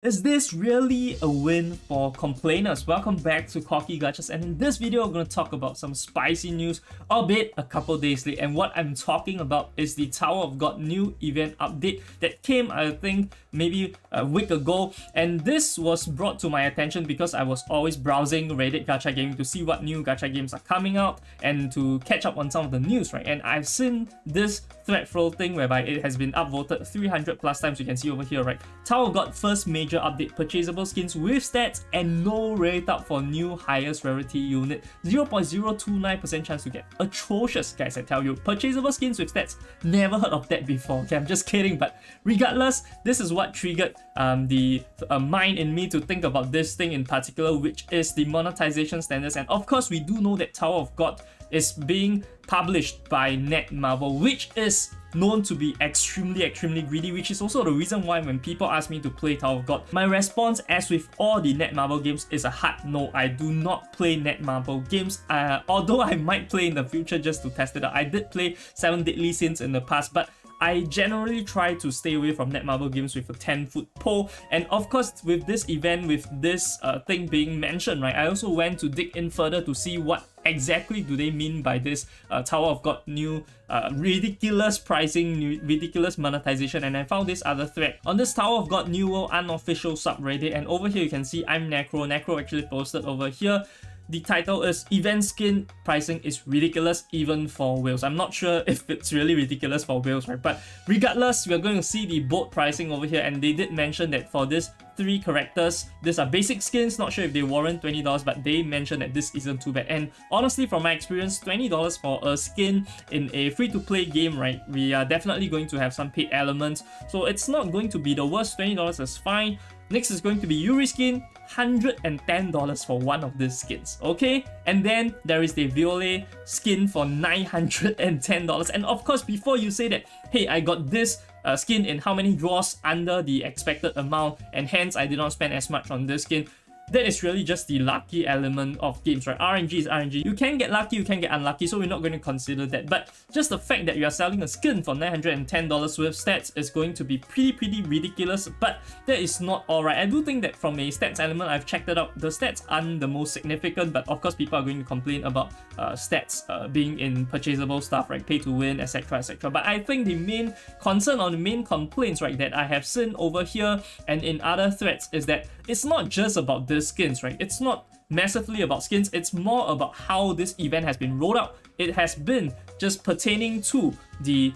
Is this really a win for complainers? Welcome back to Cocky Gachas, and in this video I'm going to talk about some spicy news, albeit a couple days late. And what I'm talking about is the Tower of God new event update that came, I think, maybe a week ago. And this was brought to my attention because I was always browsing Reddit Gacha Gaming to see what new gacha games are coming out and to catch up on some of the news, right? And I've seen this thread floating whereby it has been upvoted 300 plus times. You can see over here, right? Tower of God first major update, purchasable skins with stats and no rate up for new highest rarity unit. 0.029% chance to get. Atrocious, guys, I tell you. Purchasable skins with stats, never heard of that before. Okay, I'm just kidding, but regardless, this is what triggered the mind in me to think about this thing in particular, which is the monetization standards. And of course, we do know that Tower of God is being published by Netmarble, which is known to be extremely greedy, which is also the reason why when people ask me to play Tower of God, my response, as with all the Netmarble games, is a hard no. I do not play Netmarble games, although I might play in the future just to test it out. I did play 7 Deadly Sins in the past, but I generally try to stay away from Netmarble games with a 10-foot pole. And of course, with this event, with this thing being mentioned, right, I also went to dig in further to see what exactly do they mean by this Tower of God new ridiculous pricing, ridiculous monetization. And I found this other thread on this Tower of God New World unofficial subreddit, and over here you can see I'm Necro actually posted over here. The title is Event Skin Pricing is Ridiculous even for whales. I'm not sure if it's really ridiculous for whales, right? But regardless, we're going to see the boat pricing over here, and they did mention that for this 3 characters, these are basic skins. Not sure if they warrant $20, but they mentioned that this isn't too bad. And honestly, from my experience, $20 for a skin in a free-to-play game, right? We are definitely going to have some paid elements, so it's not going to be the worst. $20 is fine. Next is going to be Yuri skin, $110 for one of these skins, okay? And then there is the Violet skin for $910. And of course, before you say that, hey, I got this skin in how many draws under the expected amount, and hence I did not spend as much on this skin, that is really just the lucky element of games, right? RNG is RNG. You can get lucky, you can get unlucky, so we're not going to consider that. But just the fact that you are selling a skin for $910 with stats is going to be pretty ridiculous, but that is not alright. I do think that from a stats element, I've checked it out, the stats aren't the most significant, but of course people are going to complain about stats being in purchasable stuff, right? Pay to win, etc, etc. But I think the main concern or the main complaints, right, that I have seen over here and in other threads is that it's not just about this skins, right? It's not massively about skins, it's more about how this event has been rolled out. It has been just pertaining to the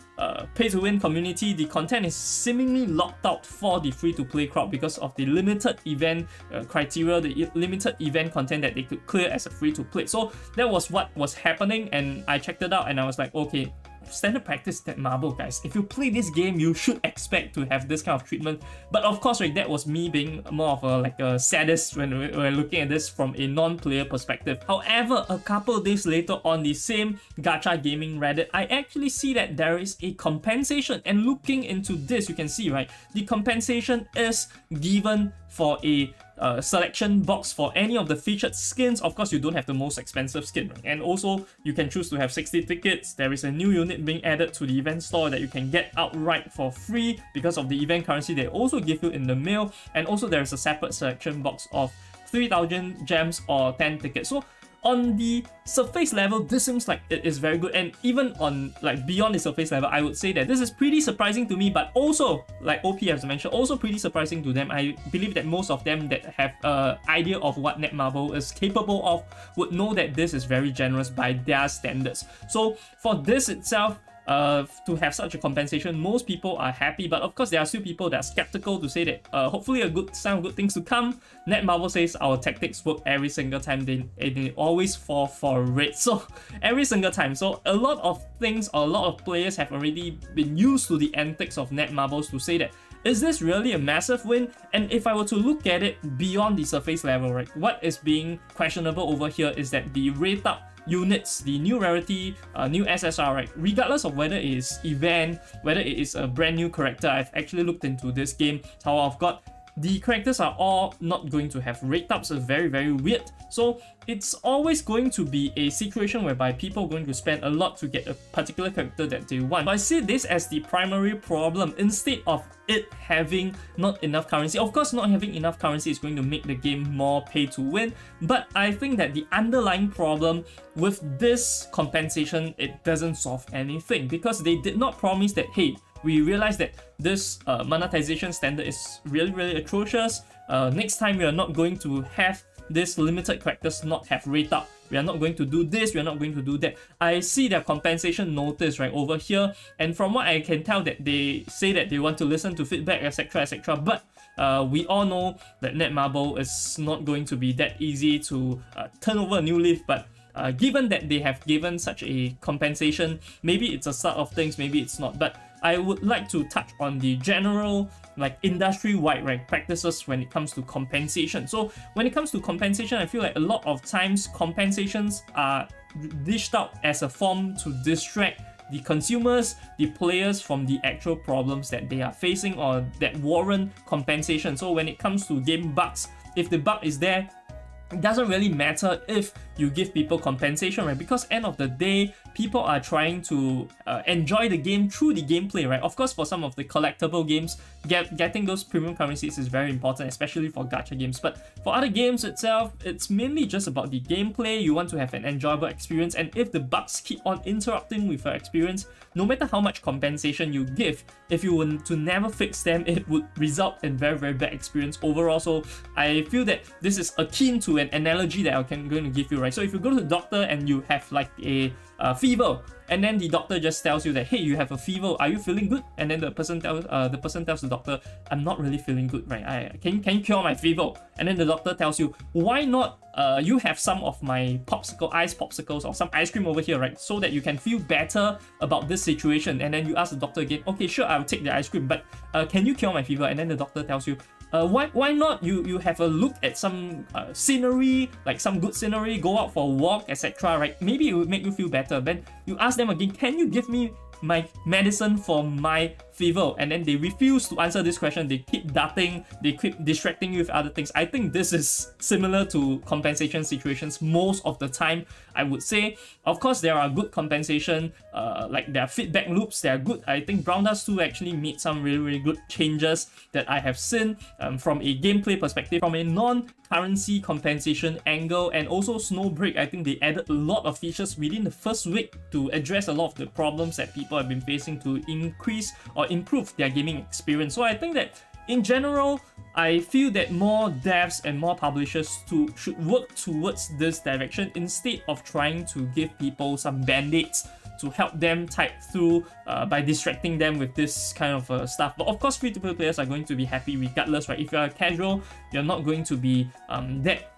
pay-to-win community. The content is seemingly locked out for the free-to-play crowd because of the limited event criteria, the limited event content that they could clear as a free-to-play. So that was what was happening, and I checked it out and I was like, okay, standard practice Netmarble, guys. If you play this game, you should expect to have this kind of treatment. But of course, right, that was me being more of a sadist when we're looking at this from a non-player perspective. However, a couple of days later on the same Gacha Gaming Reddit, I actually see that there is a compensation. And looking into this, you can see, right, the compensation is given for a selection box for any of the featured skins. Of course, you don't have the most expensive skin, right? And also you can choose to have 60 tickets. There is a new unit being added to the event store that you can get outright for free because of the event currency they also give you in the mail. And also there is a separate selection box of 3,000 gems or 10 tickets. So on the surface level, this seems like it is very good, and even on like beyond the surface level, I would say that this is pretty surprising to me, but also, like OP has mentioned, also pretty surprising to them. I believe that most of them that have an idea of what Netmarble is capable of would know that this is very generous by their standards. So for this itself, to have such a compensation, most people are happy, but of course there are still people that are skeptical to say that hopefully a good sign of good things to come. Netmarble says our tactics work every single time, they always fall for it, so every single time. So a lot of things, or a lot of players have already been used to the antics of Netmarbles to say that, is this really a massive win? And if I were to look at it beyond the surface level, right, what is being questionable over here is that the rate up units, the new rarity, new SSR, right, regardless of whether it is event, whether it is a brand new character, I've actually looked into this game, Tower of God, the characters are all not going to have rate ups. It's very, very weird. So it's always going to be a situation whereby people are going to spend a lot to get a particular character that they want. So I see this as the primary problem instead of it having not enough currency. Of course, not having enough currency is going to make the game more pay to win, but I think that the underlying problem with this compensation, it doesn't solve anything, because they did not promise that, hey, we realize that this monetization standard is really, really atrocious. Next time we are not going to have this limited characters not have rate up. We are not going to do this, we are not going to do that. I see their compensation notice right over here, and from what I can tell, that they say that they want to listen to feedback, etc, etc, but we all know that Netmarble is not going to be that easy to turn over a new leaf. But given that they have given such a compensation, maybe it's a start of things, maybe it's not. But I would like to touch on the general, like, industry-wide, right, practices when it comes to compensation. So when it comes to compensation, I feel like a lot of times compensations are dished out as a form to distract the consumers, the players, from the actual problems that they are facing or that warrant compensation. So when it comes to game bugs, if the bug is there, it doesn't really matter if you give people compensation, right? Because end of the day, people are trying to enjoy the game through the gameplay, right? Of course, for some of the collectible games, getting those premium currencies is very important, especially for gacha games. But for other games itself, it's mainly just about the gameplay. You want to have an enjoyable experience, and if the bugs keep on interrupting with your experience, no matter how much compensation you give, if you were to never fix them, it would result in very, very bad experience overall. So I feel that this is akin to an analogy that I'm going to give you, right? So if you go to the doctor and you have like a fever, and then the doctor just tells you that, hey, you have a fever, are you feeling good? And then the person tells the doctor, I'm not really feeling good, right? Can you cure my fever? And then the doctor tells you, why not you have some of my ice popsicles or some ice cream over here, right? So that you can feel better about this situation. And then you ask the doctor again, okay, sure, I'll take the ice cream, but can you cure my fever? And then the doctor tells you, why not you have a look at some scenery, like some good scenery, go out for a walk, etc, right? Maybe it would make you feel better. Then you ask them again, can you give me my medicine for my fever? And then they refuse to answer this question. They keep darting, they keep distracting you with other things. I think this is similar to compensation situations most of the time, I would say. Of course, there are good compensation, like there are feedback loops, they are good. I think Brown Dust 2 actually made some really, really good changes that I have seen from a gameplay perspective, from a non-currency compensation angle. And also Snowbreak, I think they added a lot of features within the first week to address a lot of the problems that people have been facing to increase or improve their gaming experience. So I think that in general, I feel that more devs and more publishers should work towards this direction instead of trying to give people some band-aids to help them type through by distracting them with this kind of stuff. But of course, free-to-play players are going to be happy regardless, right? If you're a casual, you're not going to be that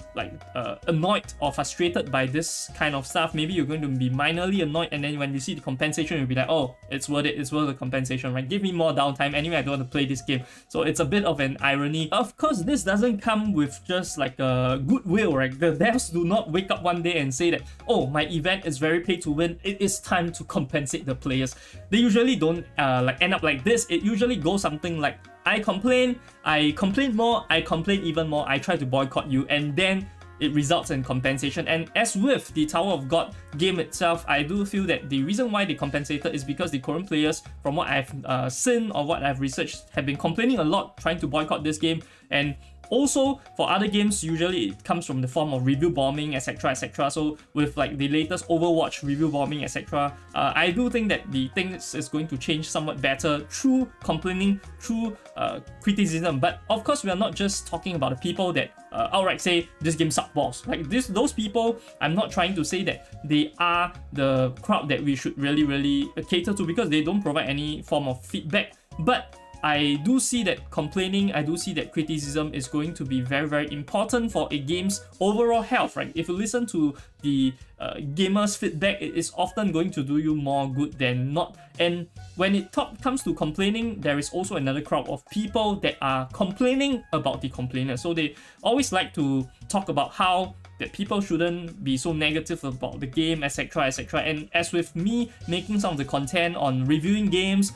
annoyed or frustrated by this kind of stuff. Maybe you're going to be minorly annoyed, and then when you see the compensation, you'll be like, oh, it's worth it, it's worth the compensation, right? Give me more downtime. Anyway, I don't want to play this game. So it's a bit of an irony. Of course, this doesn't come with just like a goodwill, right? The devs do not wake up one day and say that, oh, my event is very pay to win, it is time to compensate the players. They usually don't end up like this. It usually goes something like, I complain more, I complain even more, I try to boycott you, and then it results in compensation. And as with the Tower of God game itself, I do feel that the reason why they compensated is because the Korean players, from what I've seen or what I've researched, have been complaining a lot, trying to boycott this game. And also, for other games, usually it comes from the form of review bombing, etc, etc. So with like the latest Overwatch review bombing, etc, I do think that the things is going to change somewhat better through complaining, through criticism. But of course, we are not just talking about the people that outright say this game sucks balls. Like those people, I'm not trying to say that they are the crowd that we should really cater to, because they don't provide any form of feedback. But I do see that complaining, I do see that criticism is going to be very important for a game's overall health, right? If you listen to the gamers' feedback, it is often going to do you more good than not. And when it comes to complaining, there is also another crowd of people that are complaining about the complainers. So they always like to talk about how that people shouldn't be so negative about the game, etc, etc. And as with me making some of the content on reviewing games,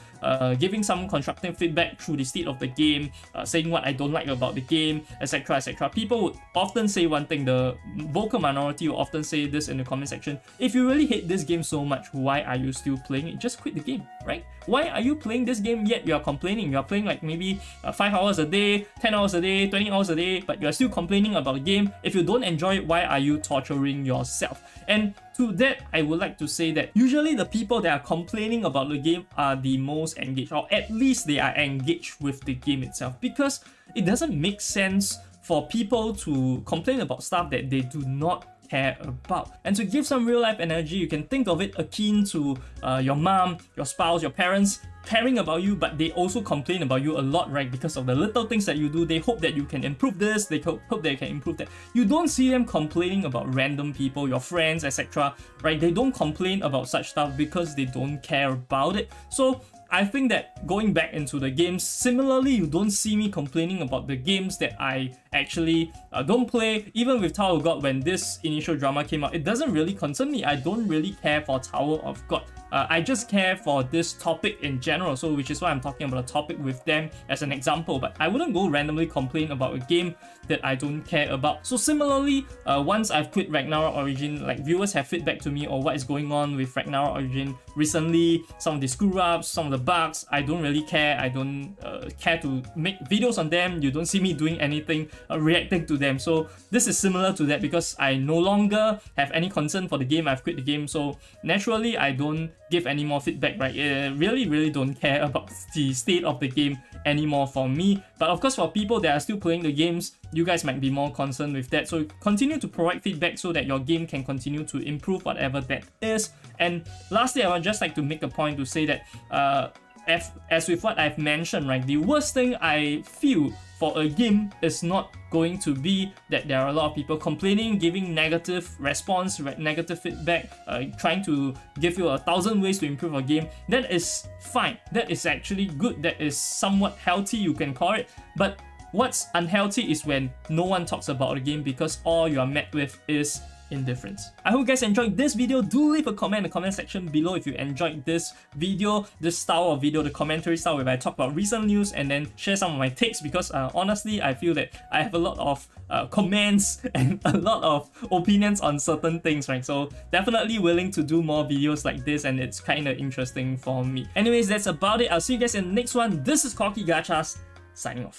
giving some constructive feedback through the state of the game, saying what I don't like about the game, etc, etc. People would often say one thing, the vocal minority will often say this in the comment section: if you really hate this game so much, why are you still playing it? Just quit the game, right? Why are you playing this game yet you are complaining? You are playing like maybe 5 hours a day, 10 hours a day, 20 hours a day, but you are still complaining about the game. If you don't enjoy it, why are you torturing yourself? And to that, I would like to say that usually the people that are complaining about the game are the most engaged, or at least they are engaged with the game itself, because it doesn't make sense for people to complain about stuff that they do not care about. And to give some real life energy, you can think of it akin to your mom, your spouse, your parents caring about you, but they also complain about you a lot, right? Because of the little things that you do. They hope that you can improve this, they hope they can improve that. You don't see them complaining about random people, your friends, etc, right? They don't complain about such stuff because they don't care about it. So I think that going back into the games, similarly, you don't see me complaining about the games that I actually don't play. Even with Tower of God, when this initial drama came out, it doesn't really concern me. I don't really care for Tower of God. I just care for this topic in general, so which is why I'm talking about a topic with them as an example. But I wouldn't go randomly complain about a game that I don't care about. So similarly, once I've quit Ragnarok Origin, like viewers have feedback to me or what is going on with Ragnarok Origin recently, some of the screw-ups, some of the bugs, I don't really care. I don't care to make videos on them. You don't see me doing anything reacting to them. So this is similar to that because I no longer have any concern for the game. I've quit the game, so naturally I don't give any more feedback, right? Really don't care about the state of the game anymore for me. But of course, for people that are still playing the games, you guys might be more concerned with that. So continue to provide feedback so that your game can continue to improve, whatever that is. And lastly, I would just like to make a point to say that as with what I've mentioned, right, the worst thing I feel for a game is not going to be that there are a lot of people complaining, giving negative response, negative feedback, trying to give you 1,000 ways to improve a game. That is fine. That is actually good. That is somewhat healthy, you can call it. But what's unhealthy is when no one talks about the game because all you are met with is indifference. I hope you guys enjoyed this video. Do leave a comment in the comment section below if you enjoyed this video, this style of video, the commentary style where I talk about recent news and then share some of my takes, because honestly, I feel that I have a lot of comments and a lot of opinions on certain things, right? So definitely willing to do more videos like this, and it's kind of interesting for me. Anyways, that's about it. I'll see you guys in the next one. This is Corky Gachas, signing off.